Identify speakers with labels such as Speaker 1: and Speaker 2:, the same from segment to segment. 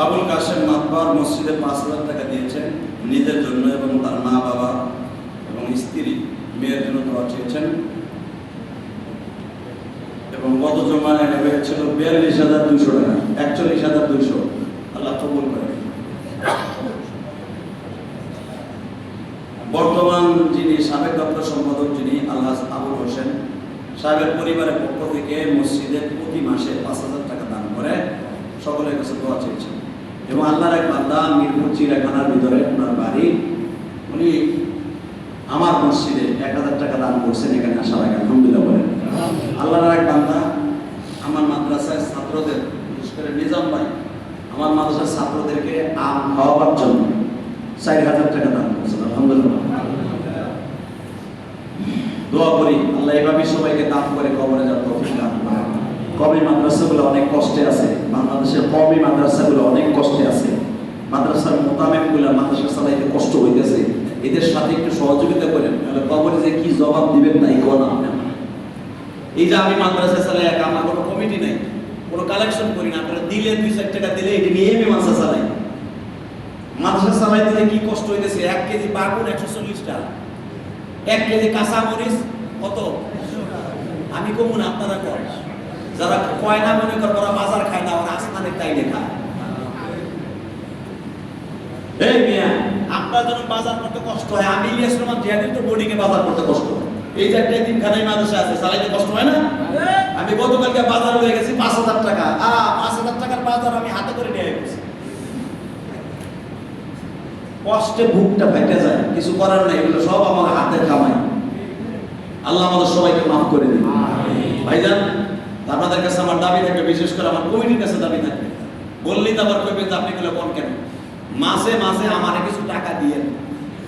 Speaker 1: আবুল কাশেম মাতবার মসজিদে 5,000 টাকা দিয়েছেন নিজের জন্য এবং তার মা বাবা এবং স্ত্রী মেয়ের জন্য দোয়া চেয়েছেন এবং গত জমায় হয়েছিল 42,200 টাকা, 41,200। আল্লাহ কবুল করে। বর্তমান যিনি সাবেক দপ্তর সম্পাদক যিনি আল্লাহ আবুল হোসেন সাহেবের পরিবারের পক্ষ থেকে মসজিদে প্রতি মাসে 5,000 টাকা দান করে সকলের কাছে দোয়া চেয়েছেন এবং আল্লাহর এক বান্দা মিরপুর চিড়িয়াখানার ভিতরে ওনার বাড়ি, উনি আমার মসজিদে 1,000 টাকা দান করছেন এখানে আসার আগে। আলহামদুলিল্লাহ বলেন। আল্লাহর এক বান্দা আমার মাদ্রাসায় ছাত্রদের, বিশেষ করে নিজাম ভাই আমার মাদ্রাসার ছাত্রদেরকে আম খাওয়াবার জন্য 4,000 টাকা দান করছেন। আলহামদুলিল্লাহ। দোয়া করি আল্লাহ এভাবে সবাইকে দান করে কবরে যাওয়ার তৌফিক দান করেন। কওমি মাদ্রাসাগুলো অনেক কষ্টে আছে, বাংলাদেশের কওমি মাদ্রাসাগুলো অনেক কষ্টে আছে। মাদ্রাসার মোতাবেকগুলো মাদ্রাসা চালাইতে কষ্ট হইতেছে, এদের সাথে একটু সহযোগিতা করেন, তাহলে কবরে যে কি জবাব দিবেন না এই কোন আপনি। এই যে আমি মাদ্রাসা চালাই, আমার কোনো কমিটি নাই, কোনো কালেকশন করি না, আপনারা দিলে 2-4 টাকা দিলে এটি নিয়ে আমি মাদ্রাসা চালাই। মাদ্রাসা চালাইতে কি কষ্ট হইতেছে, 1 কেজি বাগুন 140 টাকা, 1 কেজি কাঁচা মরিচ কত, আমি কমুন আপনারা কর, যারা কয় না মনে কর ওরা বাজার খায় না, ওরা আসমানের তাইলে খায়। এই মিয়া আপনার জন্য বাজার করতে কষ্ট হয়, আমি ইলিয়াস রহমান জিয়াদির তো বোর্ডিংয়ে বাজার করতে কষ্ট হয়। এই যে একটা দিনখানাই মাদ্রাসা আছে, চালাইতে কষ্ট হয় না? আমি গতকালকে বাজার হয়ে গেছি 5,000 টাকা, 5,000 টাকার বাজার আমি হাতে করে নিয়ে গেছি। কষ্টে বুকটা ফেটে যায়, কিছু করার নাই, এগুলো সব আমার হাতের কামাই। আল্লাহ আমাদের সবাইকে মাফ করে দিন। ভাইজান আপনাদের কাছে আমার দাবি থাকবে, বিশেষ করে আমার কমিটির কাছে দাবি থাকবে, বললেই তো আবার কইবেন যে আপনি এগুলো কোন কেন। মাসে মাসে আমারে কিছু টাকা দিয়েন,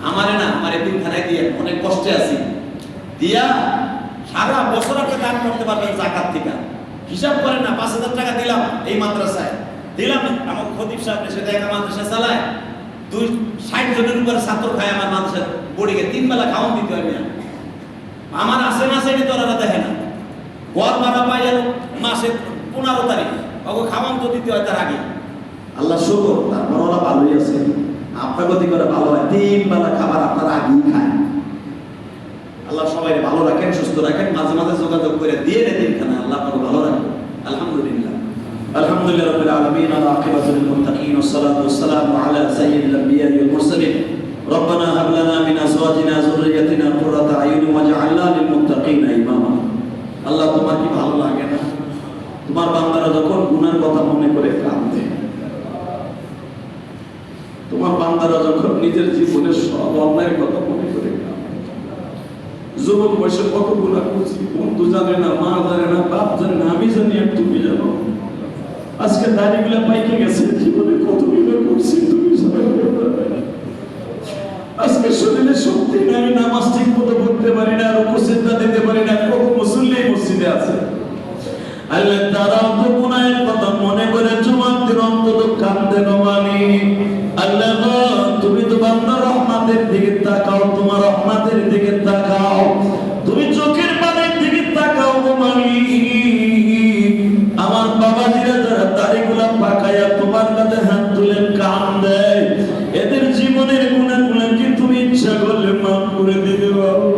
Speaker 1: আমারে না আমার এতিমখানায় দিয়েন, অনেক কষ্টে আছি, দিয়া সারা বছর আপনি দান করতে পারবেন যাকাত থেকে। হিসাব করেন না, 5,000 টাকা দিলাম এই মাদ্রাসায়, দিলাম আমার খতিব সাহেব সেটা একটা মাদ্রাসা চালায়, 60 জনের উপরে ছাত্র খায় আমার মাদ্রাসার বোর্ডিংয়ে, 3 বেলা খাওয়ান দিতে হয় না। আমার আসে না সেটি তো ওরা দেখে না, ঘর ভাড়া পাই মাসে 15 তারিখ, ওকে খাওয়ান তো দিতে হয় তার আগে। আল্লাহ শুকর, তারপর ওরা ভালোই আছে, আপনার গতি করে ভালো হয়, 3 বেলা খাবার আপনার আগেই খায়। আল্লাহ সবাই ভালো রাখেন, সুস্থ রাখেন, মাঝে মাঝে যোগাযোগ করে দিয়ে এতিমখানা আল্লাহ আপনাকে ভালো রাখেন। আলহামদুলিল্লাহ। আলহামদুলিল্লাহ রাব্বিল আলামিন, ওয়া আকিবাতুল মুত্তাকিন, ওয়া সালাতু ওয়া সালামু আলা সাইয়্যিদিল আম্বিয়া'i ওয়াল মুরসালিন। রব্বানা হাব লানা মিন আজওয়াজিনা যুররিয়্যাতিনা কুররাতা আয়ুন ওয়াজআলনা লিল মুত্তাকিনা ইমামা। আল্লাহ তোমার কি ভালো লাগে না তোমার বান্দারা যখন গুনার কথা মনে করে কাঁদে, তোমার বান্দারা যখন নিজের জীবনের সব অন্যায়ের কথা মনে করে কাঁদে, যুবক বয়সে কত গুনাহ করছি, বন্ধু জানে না, মা জানে না, বাপ জানে না, আমি জানি আর তুমি জানো। আজকে দাড়িগুলা পাইকে গেছে, জীবনে কত গুনাহ করছি তুমি জানো। আজকে শরীরে শক্তি নেই, আমি নামাজ ঠিক মতো পড়তে পারি না, রুকু সিজদা দিতে পারি না, কত মুসল্লি মসজিদে আছে। আল্লাহ তারাও তো গুনাহের কথা মনে করে জুমাতের অন্তত কাঁদতে নমানি। আল্লাহ তুমি তো বান্দার রহমতের দিকে তাকাও, তোমার রহমতের দিকে তাকাও, তুমি চোখের পানির দিকে তাকাও গো মালিক। আমার বাবাজিরা যারা দাড়িগুলা পাকায়া তোমার কাছে হাত তুলে কাঁদে, এদের জীবনের গুনাহগুলো কি তুমি ইচ্ছা করলে মাফ করে দিবে বাবা?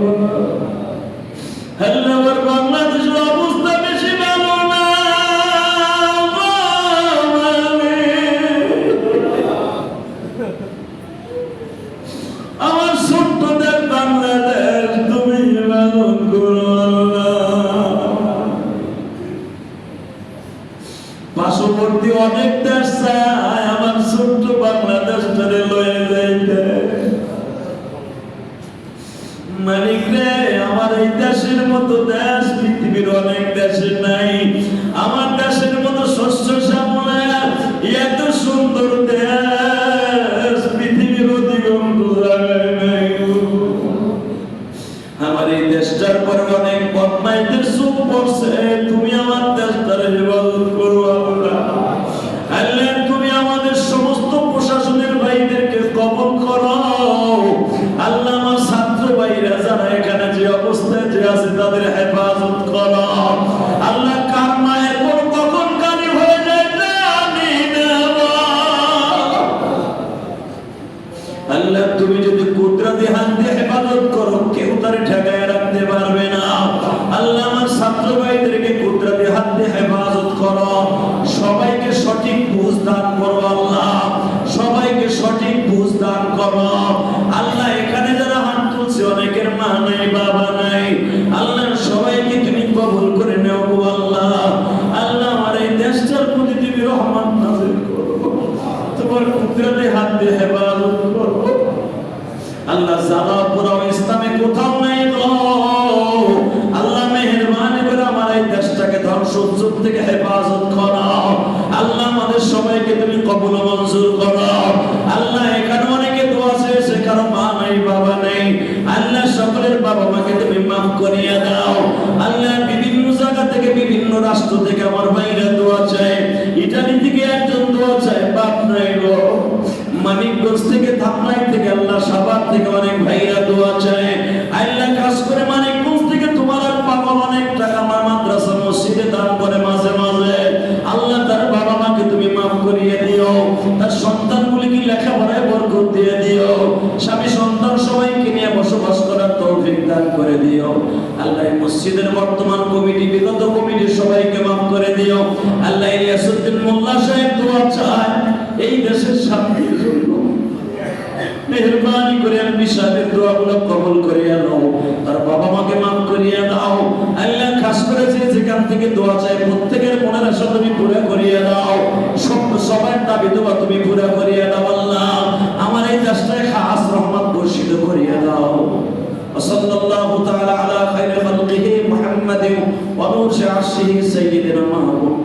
Speaker 1: আল্লাহ আমার বাংলাদেশের অবস্থা বেশি ভালো না, আমার ছোট্ট দেশ বাংলাদেশ তুমি লালন করো আল্লাহ। পার্শ্ববর্তী অনেক দেশ চায় আমার ছোট্ট বাংলাদেশটারে লয়ে যাইতে। মালিক রে, আমার এই দেশের মতো দেশ পৃথিবীর অনেক দেশে নাই, আমার দেশের মতো শস্য শ্যামলা এত সুন্দর দেশ পৃথিবীর অধিকাংশ জায়গায় নাই। আমার এই দেশটার পরে অনেক বদমাইশদের চোখ পড়ছে, তুমি আমার দেশটারে হেফাজত করো আল্লাহ। আল্লাহ তুমি আমাদের সমস্ত প্রশাসনের ভাইদেরকে কবুল করো আল্লাহ। আমার ছাত্র ভাইরা যারা এখানে যে অবস্থায় যে আছে তাদের হেফাজত করো আল্লাহ। কার মায়ের কোন কখন দান করো আল্লাহ, সবাইকে সঠিক বুঝ দান করো আল্লাহ। এখানে যারা হাত তুলছে অনেকের মা নাই বাবা নাই, আল্লাহ সবাইকে তুমি কবুল করে নেও গো আল্লাহ। আল্লাহ আমার এই দেশটার প্রতি তুমি রহমত নাযিল করো, তোমার কুদরতে হাত দিয়ে হেফাজত করো আল্লাহ। জালা পুরাও ইসলামে কোথাও নাই গো আল্লাহ, মেহেরবানি করে আমার এই দেশটাকে ধ্বংসযুগ থেকে হেফাজত করো আল্লাহ। আমাদের সবাইকে তুমি কবুল ও মঞ্জুর করো আল্লাহ। এখানে অনেকে দোয়া চেয়েছে, কারো মা নাই বাবা নেই আল্লাহ, সকলের বাবা মাকে তুমি মাফ করিয়ে দাও আল্লাহ। বিভিন্ন জায়গা থেকে বিভিন্ন রাষ্ট্র থেকে আমার ভাইরা দোয়া চায়, ইটালি থেকে একজন দোয়া চায়, বাপ নাই গো। মানিকগঞ্জ থেকে, ধামরাই থেকে, আল্লাহ সাভার থেকে অনেক ভাইরা দোয়া চায় আল্লাহ। কাজ করে মানিকগঞ্জ থেকে তোমার এক বাবা অনেক টাকা আমার মাদ্রাসা মসজিদে দান করে মাঝে মাঝে আল্লাহ। তার বাবা মাকে তুমি মাফ করিয়ে দিও, তার সন্তানগুলিকে লেখাপড়ায় বরকত দিয়ে দিও, স্বামী সন্তান সবাইকে নিয়ে বসবাস করার তৌফিক দান করে দিও আল্লাহ। এই মসজিদের বর্তমান কমিটি, বিগত কমিটি সবাইকে মাফ করে দিও আল্লাহ। ইলিয়াসউদ্দিন মোল্লা সাহেব দোয়া চায় এই দেশের শান্তির জন্য, মেহেরবানি করে এমপি সাহেবের দোয়াগুলো কবুল করিয়া নাও, তার বাবা মাকে মাফ করিয়া দাও আল্লাহ। খাস করে যে যেখান থেকে দোয়া চাই প্রত্যেকের মনের আশা তুমি পুরা করিয়া দাও, সবার দাবি দোয়া তুমি পুরা করিয়া দাও আল্লাহ। আমার এই দেশটায় খাস রহমত বর্ষিত করিয়া দাও। সাল্লাল্লাহু তাআলা আলা খায়রি খালকিহি মুহাম্মাদিন ওয়া নূরি আরশিহি সাইয়্যিদিনা মাহবুব